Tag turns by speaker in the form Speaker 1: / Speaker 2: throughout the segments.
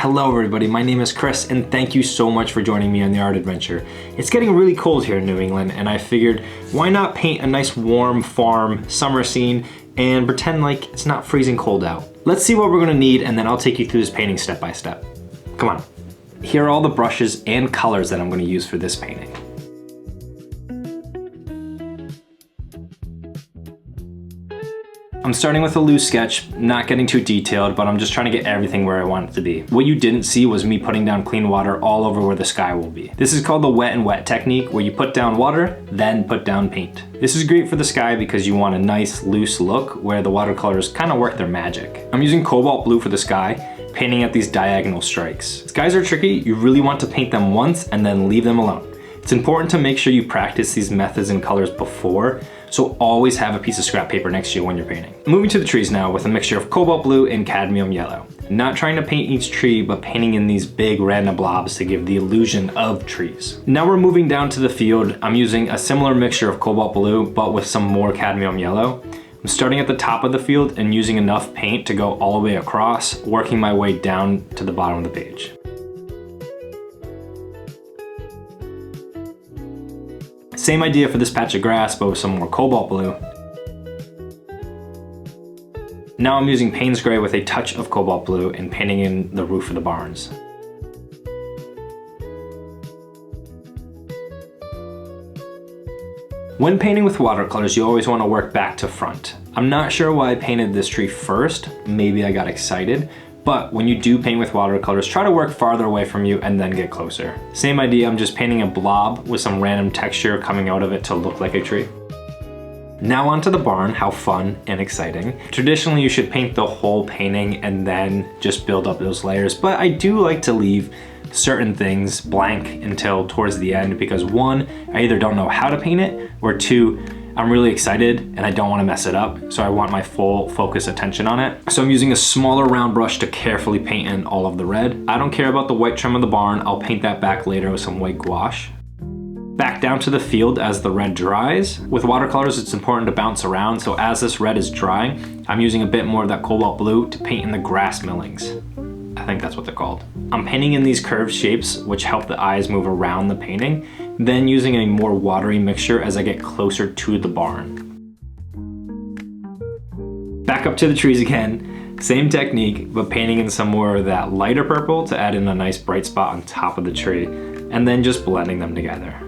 Speaker 1: Hello everybody, my name is Chris and thank you so much for joining me on the art adventure. It's getting really cold here in New England and I figured why not paint a nice warm farm summer scene and pretend like it's not freezing cold out. Let's see what we're gonna need and then I'll take you through this painting step by step. Come on. Here are all the brushes and colors that I'm gonna use for this painting. I'm starting with a loose sketch, not getting too detailed, but I'm just trying to get everything where I want it to be. What you didn't see was me putting down clean water all over where the sky will be. This is called the wet and wet technique, where you put down water, then put down paint. This is great for the sky because you want a nice loose look where the watercolors kind of work their magic. I'm using cobalt blue for the sky, painting at these diagonal strikes. Skies are tricky, you really want to paint them once and then leave them alone. It's important to make sure you practice these methods and colors before, so always have a piece of scrap paper next to you when you're painting. Moving to the trees now with a mixture of cobalt blue and cadmium yellow. Not trying to paint each tree, but painting in these big random blobs to give the illusion of trees. Now we're moving down to the field. I'm using a similar mixture of cobalt blue, but with some more cadmium yellow. I'm starting at the top of the field and using enough paint to go all the way across, working my way down to the bottom of the page. Same idea for this patch of grass, but with some more cobalt blue. Now I'm using Payne's Gray with a touch of cobalt blue and painting in the roof of the barns. When painting with watercolors, you always want to work back to front. I'm not sure why I painted this tree first, maybe I got excited, but when you do paint with watercolors, try to work farther away from you and then get closer. Same idea, I'm just painting a blob with some random texture coming out of it to look like a tree. Now onto the barn, how fun and exciting. Traditionally, you should paint the whole painting and then just build up those layers, but I do like to leave certain things blank until towards the end because one, I either don't know how to paint it, or two, I'm really excited and I don't want to mess it up, so I want my full focus attention on it. So I'm using a smaller round brush to carefully paint in all of the red. I don't care about the white trim of the barn, I'll paint that back later with some white gouache. Back down to the field as the red dries. With watercolors, it's important to bounce around, so as this red is drying, I'm using a bit more of that cobalt blue to paint in the grass millings. I think that's what they're called. I'm painting in these curved shapes, which help the eyes move around the painting, then using a more watery mixture as I get closer to the barn. Back up to the trees again, same technique, but painting in some more of that lighter purple to add in a nice bright spot on top of the tree, and then just blending them together.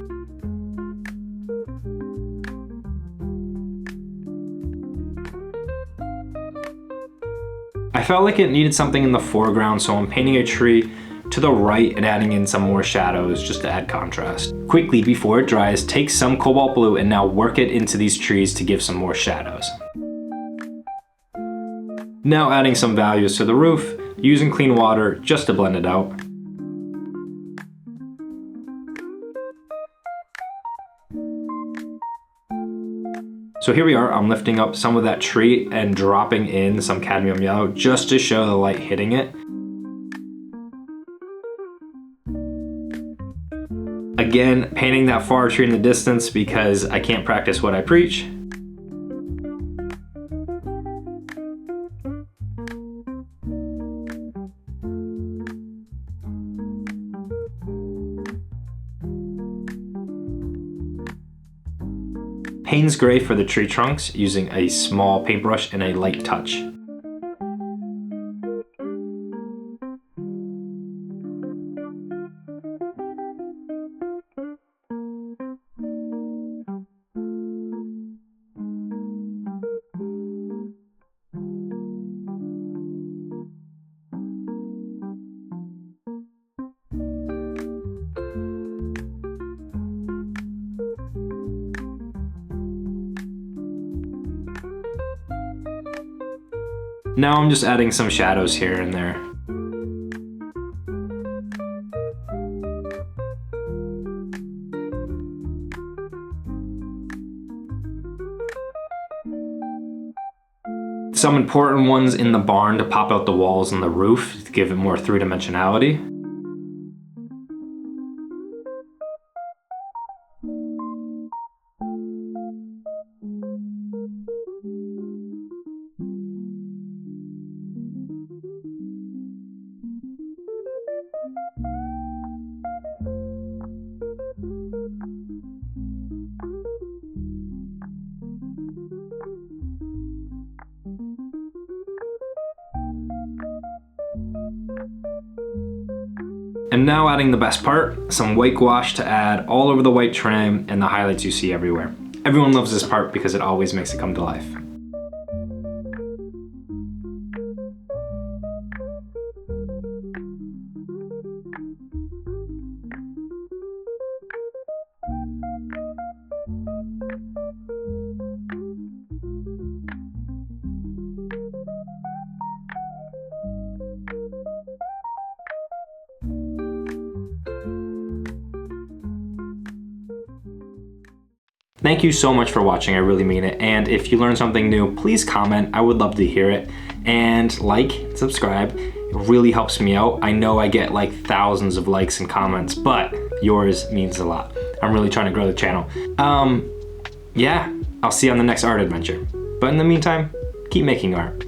Speaker 1: I felt like it needed something in the foreground, so I'm painting a tree to the right and adding in some more shadows just to add contrast. Quickly, before it dries, take some cobalt blue and now work it into these trees to give some more shadows. Now adding some values to the roof, using clean water just to blend it out. So here we are, I'm lifting up some of that tree and dropping in some cadmium yellow just to show the light hitting it. Again, painting that far tree in the distance because I can't practice what I preach. Payne's Gray for the tree trunks, using a small paintbrush and a light touch. Now I'm just adding some shadows here and there. Some important ones in the barn to pop out the walls and the roof to give it more three-dimensionality. And now adding the best part, some white gouache to add all over the white trim and the highlights you see everywhere. Everyone loves this part because it always makes it come to life. Thank you so much for watching, I really mean it. And if you learned something new, please comment, I would love to hear it. And like, subscribe, it really helps me out. I know I get like thousands of likes and comments, but yours means a lot. I'm really trying to grow the channel. Yeah, I'll see you on the next art adventure. But in the meantime, keep making art.